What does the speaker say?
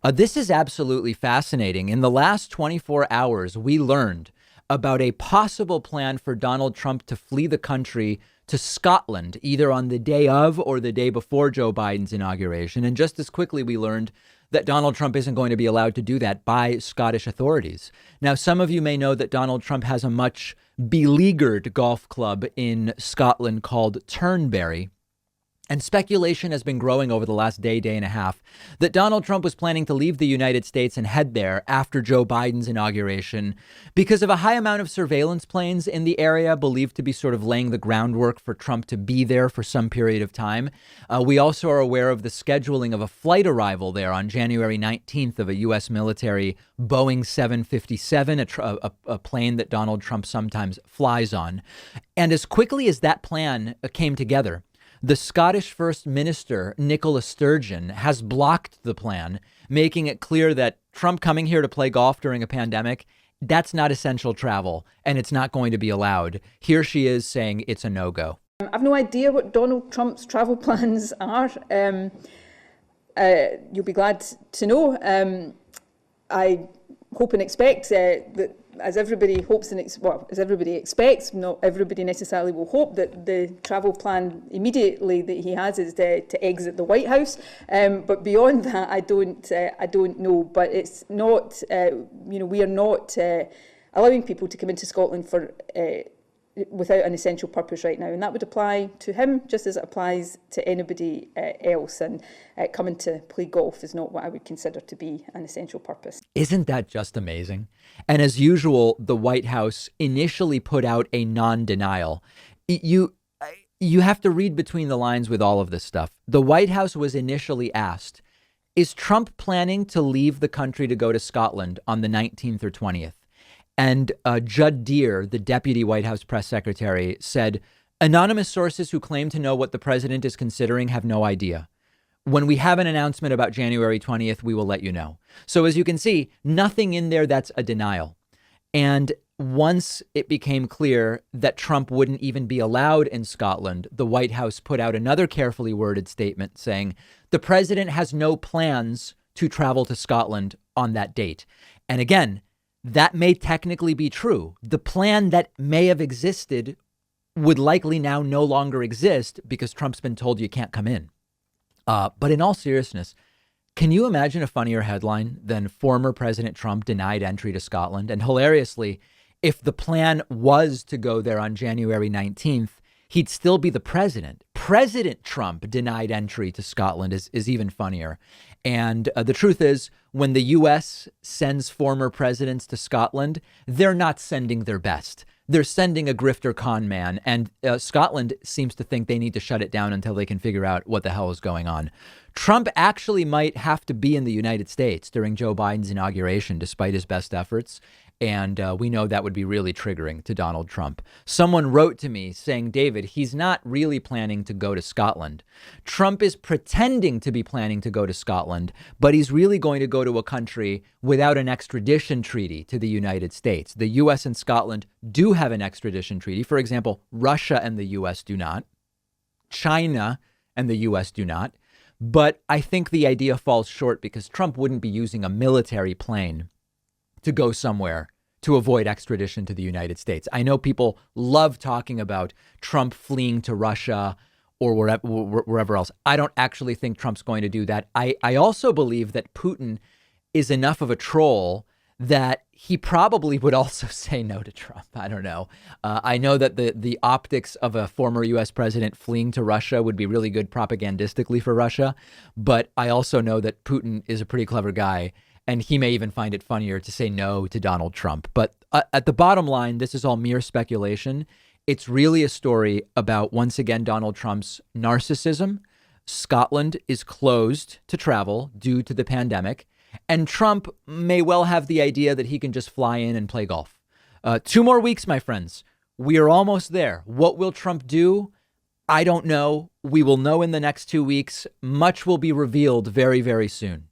This is absolutely fascinating. In the last 24 hours, we learned about a possible plan for Donald Trump to flee the country to Scotland, either on the day of or the day before Joe Biden's inauguration. And just as quickly, we learned that Donald Trump isn't going to be allowed to do that by Scottish authorities. Now, some of you may know that Donald Trump has a much beleaguered golf club in Scotland called Turnberry. And speculation has been growing over the last day and a half that Donald Trump was planning to leave the United States and head there after Joe Biden's inauguration because of a high amount of surveillance planes in the area believed to be sort of laying the groundwork for Trump to be there for some period of time. We also are aware of the scheduling of a flight arrival there on January 19th of a U.S. military Boeing 757, a plane that Donald Trump sometimes flies on. And as quickly as that plan came together, the Scottish First Minister Nicola Sturgeon has blocked the plan, making it clear that Trump coming here to play golf during a pandemic, that's not essential travel and it's not going to be allowed. Here she is saying it's a no-go. I've no idea what Donald Trump's travel plans are. You'll be glad to know. I hope and expect that, as everybody hopes and as everybody expects, not everybody necessarily will hope that the travel plan immediately that he has is to exit the White House. But beyond that, I don't know. But it's not, we are not allowing people to come into Scotland for without an essential purpose right now, and that would apply to him just as it applies to anybody else. And coming to play golf is not what I would consider to be an essential purpose. Isn't that just amazing? And as usual, the White House initially put out a non-denial. You have to read between the lines with all of this stuff. The White House was initially asked, is Trump planning to leave the country to go to Scotland on the 19th or 20th? And Judd Deere, the deputy White House press secretary, said, anonymous sources who claim to know what the president is considering have no idea. When we have an announcement about January 20th, we will let you know. So as you can see, nothing in there that's a denial. And once it became clear that Trump wouldn't even be allowed in Scotland, the White House put out another carefully worded statement saying the president has no plans to travel to Scotland on that date. And again, that may technically be true. The plan that may have existed would likely now no longer exist because Trump's been told you can't come in. But in all seriousness, can you imagine a funnier headline than former President Trump denied entry to Scotland? And hilariously, if the plan was to go there on January 19th, he'd still be the president. President Trump denied entry to Scotland is even funnier. And the truth is, when the U.S. sends former presidents to Scotland, they're not sending their best. They're sending a grifter con man. And Scotland seems to think they need to shut it down until they can figure out what the hell is going on. Trump actually might have to be in the United States during Joe Biden's inauguration, despite his best efforts. And we know that would be really triggering to Donald Trump. Someone wrote to me saying, David, he's not really planning to go to Scotland. Trump is pretending to be planning to go to Scotland, but he's really going to go to a country without an extradition treaty to the United States. The U.S. and Scotland do have an extradition treaty. For example, Russia and the U.S. do not. China and the U.S. do not. But I think the idea falls short because Trump wouldn't be using a military plane to go somewhere to avoid extradition to the United States. I know people love talking about Trump fleeing to Russia or wherever else. I don't actually think Trump's going to do that. I also believe that Putin is enough of a troll that he probably would also say no to Trump. I don't know. I know that the optics of a former U.S. president fleeing to Russia would be really good propagandistically for Russia. But I also know that Putin is a pretty clever guy. And he may even find it funnier to say no to Donald Trump. But at the bottom line, this is all mere speculation. It's really a story about, once again, Donald Trump's narcissism. Scotland is closed to travel due to the pandemic. And Trump may well have the idea that he can just fly in and play golf. 2 more weeks, my friends. We are almost there. What will Trump do? I don't know. We will know in the next 2 weeks. Much will be revealed very, very soon.